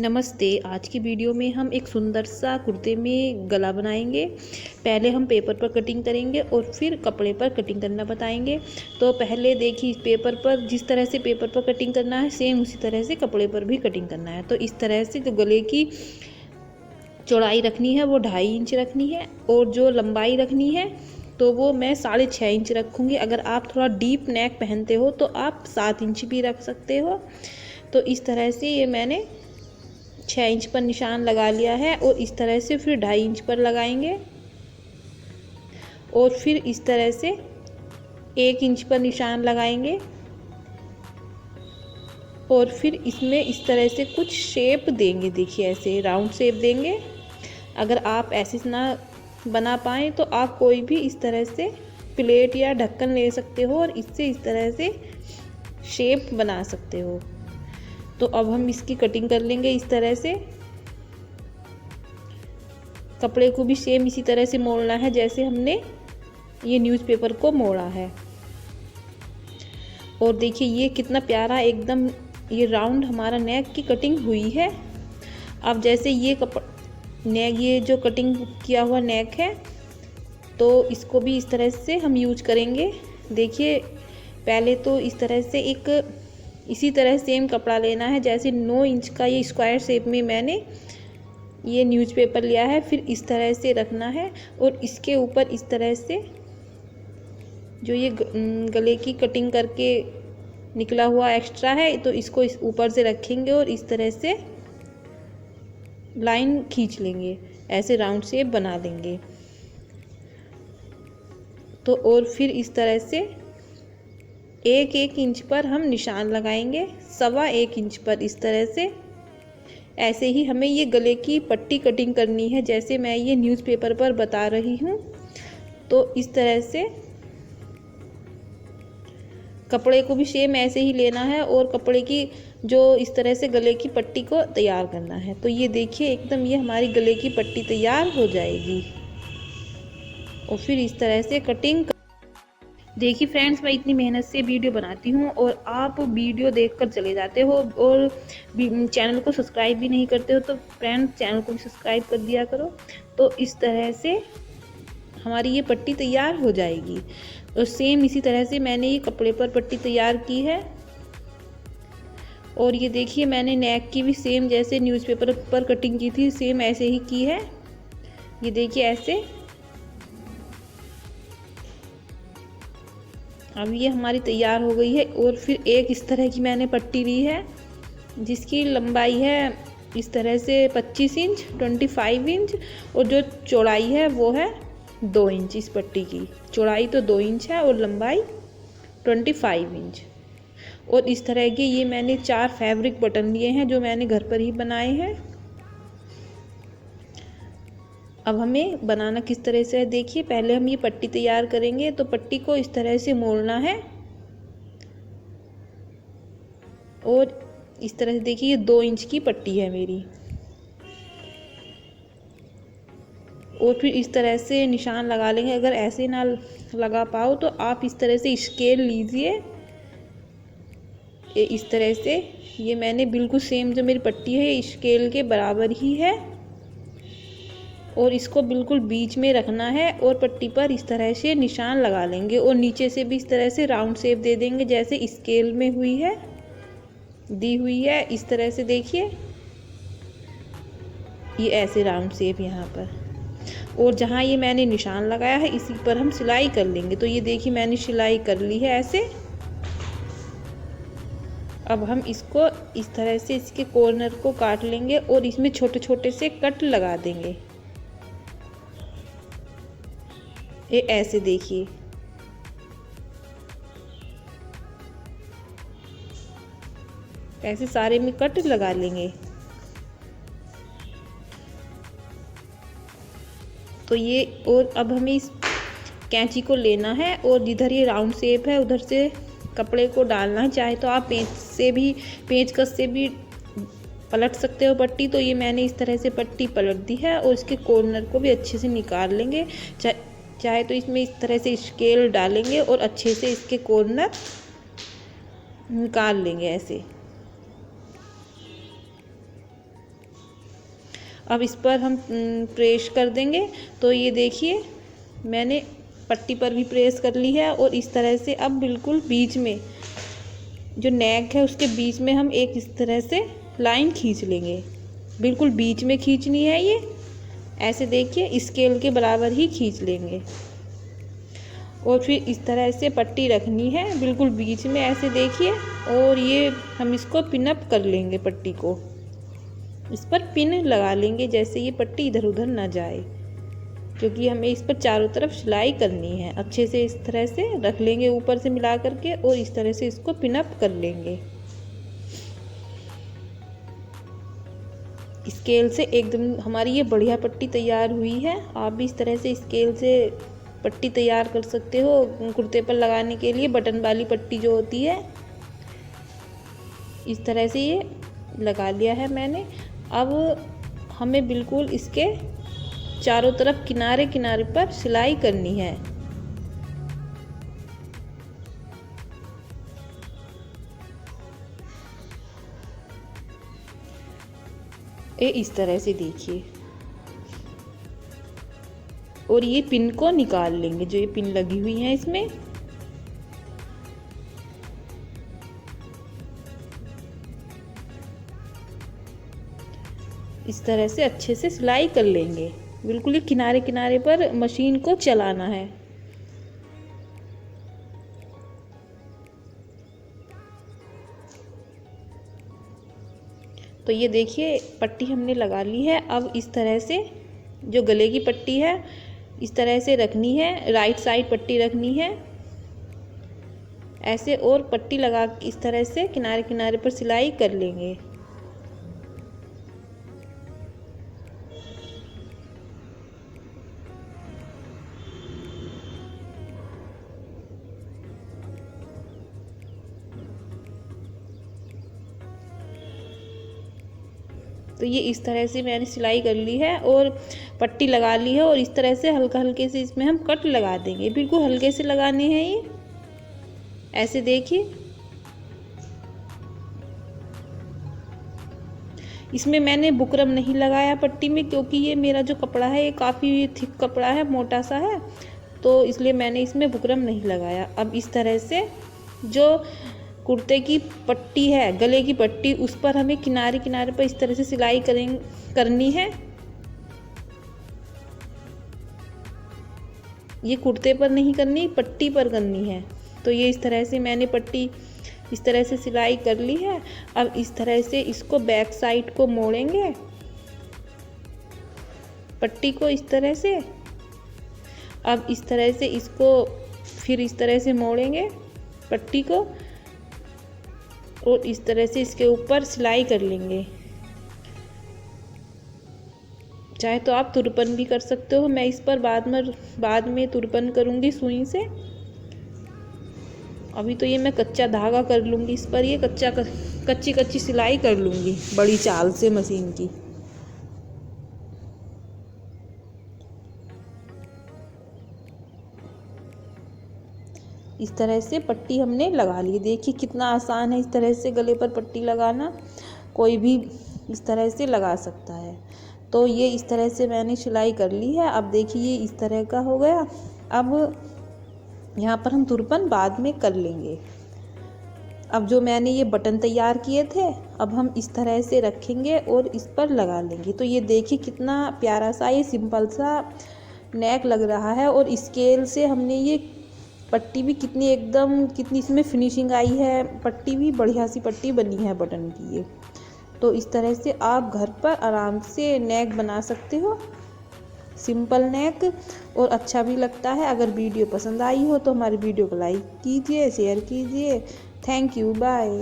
नमस्ते। आज की वीडियो में हम एक सुंदर सा कुर्ते में गला बनाएंगे। पहले हम पेपर पर कटिंग करेंगे और फिर कपड़े पर कटिंग करना बताएंगे। तो पहले देखिए, पेपर पर जिस तरह से पेपर पर कटिंग करना है सेम उसी तरह से कपड़े पर भी कटिंग करना है। तो इस तरह से जो गले की चौड़ाई रखनी है वो 2.5 इंच रखनी है और जो लंबाई रखनी है तो वो मैं 6.5 इंच रखूँगी। अगर आप थोड़ा डीप नेक पहनते हो तो आप 7 इंच भी रख सकते हो। तो इस तरह से ये मैंने 6 इंच पर निशान लगा लिया है और इस तरह से फिर 2.5 इंच पर लगाएंगे और फिर इस तरह से 1 इंच पर निशान लगाएंगे और फिर इसमें इस तरह से कुछ शेप देंगे। देखिए, ऐसे राउंड शेप देंगे। अगर आप ऐसे ना बना पाएँ तो आप कोई भी इस तरह से प्लेट या ढक्कन ले सकते हो और इससे इस तरह से शेप बना सकते हो। तो अब हम इसकी कटिंग कर लेंगे। इस तरह से कपड़े को भी सेम इसी तरह से मोड़ना है जैसे हमने ये न्यूज़पेपर को मोड़ा है। और देखिए ये कितना प्यारा एकदम ये राउंड हमारा नेक की कटिंग हुई है। अब जैसे ये नेक, ये जो कटिंग किया हुआ नेक है तो इसको भी इस तरह से हम यूज करेंगे। देखिए, पहले तो इस तरह से इसी तरह सेम कपड़ा लेना है जैसे 9 इंच का ये स्क्वायर शेप में मैंने ये न्यूज़पेपर लिया है। फिर इस तरह से रखना है और इसके ऊपर इस तरह से जो ये गले की कटिंग करके निकला हुआ एक्स्ट्रा है तो इसको इस ऊपर से रखेंगे और इस तरह से लाइन खींच लेंगे, ऐसे राउंड शेप बना लेंगे। तो और फिर इस तरह से 1-1 इंच पर हम निशान लगाएंगे, 1.25 इंच पर इस तरह से। ऐसे ही हमें ये गले की पट्टी कटिंग करनी है जैसे मैं ये न्यूज़पेपर पर बता रही हूँ। तो इस तरह से कपड़े को भी सेम ऐसे ही लेना है और कपड़े की जो इस तरह से गले की पट्टी को तैयार करना है। तो ये देखिए एकदम ये हमारी गले की पट्टी तैयार हो जाएगी और फिर इस तरह से कटिंग। देखिए फ्रेंड्स, मैं इतनी मेहनत से वीडियो बनाती हूँ और आप वीडियो देखकर चले जाते हो और चैनल को सब्सक्राइब भी नहीं करते हो। तो फ्रेंड्स, चैनल को भी सब्सक्राइब कर दिया करो। तो इस तरह से हमारी ये पट्टी तैयार हो जाएगी और सेम इसी तरह से मैंने ये कपड़े पर पट्टी तैयार की है। और ये देखिए, मैंने नेक की भी सेम जैसे न्यूज़पेपर पर कटिंग की थी सेम ऐसे ही की है। ये देखिए ऐसे। अब ये हमारी तैयार हो गई है और फिर एक इस तरह की मैंने पट्टी ली है जिसकी लंबाई है इस तरह से 25 इंच 25 इंच और जो चौड़ाई है वो है 2 इंच। इस पट्टी की चौड़ाई तो 2 इंच है और लंबाई 25 इंच। और इस तरह के ये मैंने 4 फैब्रिक बटन लिए हैं जो मैंने घर पर ही बनाए हैं। अब हमें बनाना किस तरह से है, देखिए पहले हम ये पट्टी तैयार करेंगे। तो पट्टी को इस तरह से मोड़ना है और इस तरह से देखिए ये 2 इंच की पट्टी है मेरी। और फिर इस तरह से निशान लगा लेंगे। अगर ऐसे ना लगा पाओ तो आप इस तरह से स्केल लीजिए। इस तरह से ये मैंने बिल्कुल सेम जो मेरी पट्टी है स्केल के बराबर ही है और इसको बिल्कुल बीच में रखना है और पट्टी पर इस तरह से निशान लगा लेंगे और नीचे से भी इस तरह से राउंड शेप दे देंगे जैसे स्केल में हुई है, दी हुई है। इस तरह से देखिए ये ऐसे राउंड शेप यहाँ पर। और जहाँ ये मैंने निशान लगाया है इसी पर हम सिलाई कर लेंगे। तो ये देखिए मैंने सिलाई कर ली है ऐसे। अब हम इसको इस तरह से इसके कॉर्नर को काट लेंगे और इसमें छोटे छोटे से कट लगा देंगे। ये ऐसे देखिए, ऐसे सारे में कट लगा लेंगे। तो ये और अब हमें इस कैंची को लेना है और जिधर ये राउंड शेप है उधर से कपड़े को डालना है। चाहे तो आप पेंचकस से भी पलट सकते हो पट्टी। तो ये मैंने इस तरह से पट्टी पलट दी है और इसके कॉर्नर को भी अच्छे से निकाल लेंगे। चाहे तो इसमें इस तरह से स्केल डालेंगे और अच्छे से इसके कॉर्नर निकाल लेंगे ऐसे। अब इस पर हम प्रेस कर देंगे। तो ये देखिए मैंने पट्टी पर भी प्रेस कर ली है और इस तरह से अब बिल्कुल बीच में जो नेक है उसके बीच में हम एक इस तरह से लाइन खींच लेंगे। बिल्कुल बीच में खींचनी है ये, ऐसे देखिए स्केल के बराबर ही खींच लेंगे और फिर इस तरह से पट्टी रखनी है बिल्कुल बीच में, ऐसे देखिए। और ये हम इसको पिन अप कर लेंगे, पट्टी को इस पर पिन लगा लेंगे जैसे ये पट्टी इधर उधर ना जाए, क्योंकि हमें इस पर चारों तरफ सिलाई करनी है। अच्छे से इस तरह से रख लेंगे ऊपर से मिला करके और इस तरह से इसको पिन अप कर लेंगे। स्केल से एकदम हमारी ये बढ़िया पट्टी तैयार हुई है। आप भी इस तरह से स्केल से पट्टी तैयार कर सकते हो कुर्ते पर लगाने के लिए। बटन वाली पट्टी जो होती है, इस तरह से ये लगा लिया है मैंने। अब हमें बिल्कुल इसके चारों तरफ किनारे किनारे पर सिलाई करनी है। ये इस तरह से देखिए, और ये पिन को निकाल लेंगे जो ये पिन लगी हुई है इसमें। इस तरह से अच्छे से सिलाई कर लेंगे। बिल्कुल ही किनारे किनारे पर मशीन को चलाना है। तो ये देखिए पट्टी हमने लगा ली है। अब इस तरह से जो गले की पट्टी है इस तरह से रखनी है, राइट साइड पट्टी रखनी है ऐसे, और पट्टी लगा इस तरह से किनारे किनारे पर सिलाई कर लेंगे। तो ये इस तरह से मैंने सिलाई कर ली है और पट्टी लगा ली है, और इस तरह से हल्का हल्के से इसमें हम कट लगा देंगे। बिल्कुल हल्के से लगाने हैं ये, ऐसे देखिए। इसमें मैंने बुकरम नहीं लगाया पट्टी में, क्योंकि ये मेरा जो कपड़ा है ये काफ़ी थिक कपड़ा है, मोटा सा है, तो इसलिए मैंने इसमें बुकरम नहीं लगाया। अब इस तरह से जो कुर्ते की पट्टी है, गले की पट्टी, उस पर हमें किनारे किनारे पर इस तरह से सिलाई करनी है। ये कुर्ते पर नहीं करनी, पट्टी पर करनी है। तो ये इस तरह से मैंने पट्टी इस तरह से सिलाई कर ली है। अब इस तरह से इसको बैक साइड को मोड़ेंगे, पट्टी को इस तरह से। अब इस तरह से इसको फिर इस तरह से मोड़ेंगे पट्टी को, और इस तरह से इसके ऊपर सिलाई कर लेंगे। चाहे तो आप तुरपन भी कर सकते हो, मैं इस पर बाद में तुरपन करूँगी सुई से। अभी तो ये मैं कच्चा धागा कर लूँगी इस पर, ये कच्ची सिलाई कर लूँगी बड़ी चाल से मशीन की। इस तरह से पट्टी हमने लगा ली। देखिए कितना आसान है इस तरह से गले पर पट्टी लगाना, कोई भी इस तरह से लगा सकता है। तो ये इस तरह से मैंने सिलाई कर ली है। अब देखिए ये इस तरह का हो गया। अब यहाँ पर हम तुरपन बाद में कर लेंगे। अब जो मैंने ये बटन तैयार किए थे, अब हम इस तरह से रखेंगे और इस पर लगा लेंगे। तो ये देखिए कितना प्यारा सा ये सिंपल सा नेक लग रहा है, और स्केल से हमने ये पट्टी भी कितनी इसमें फिनिशिंग आई है। पट्टी भी बढ़िया सी पट्टी बनी है बटन की ये। तो इस तरह से आप घर पर आराम से नेक बना सकते हो, सिंपल नेक, और अच्छा भी लगता है। अगर वीडियो पसंद आई हो तो हमारी वीडियो को लाइक कीजिए, शेयर कीजिए। Thank you, bye.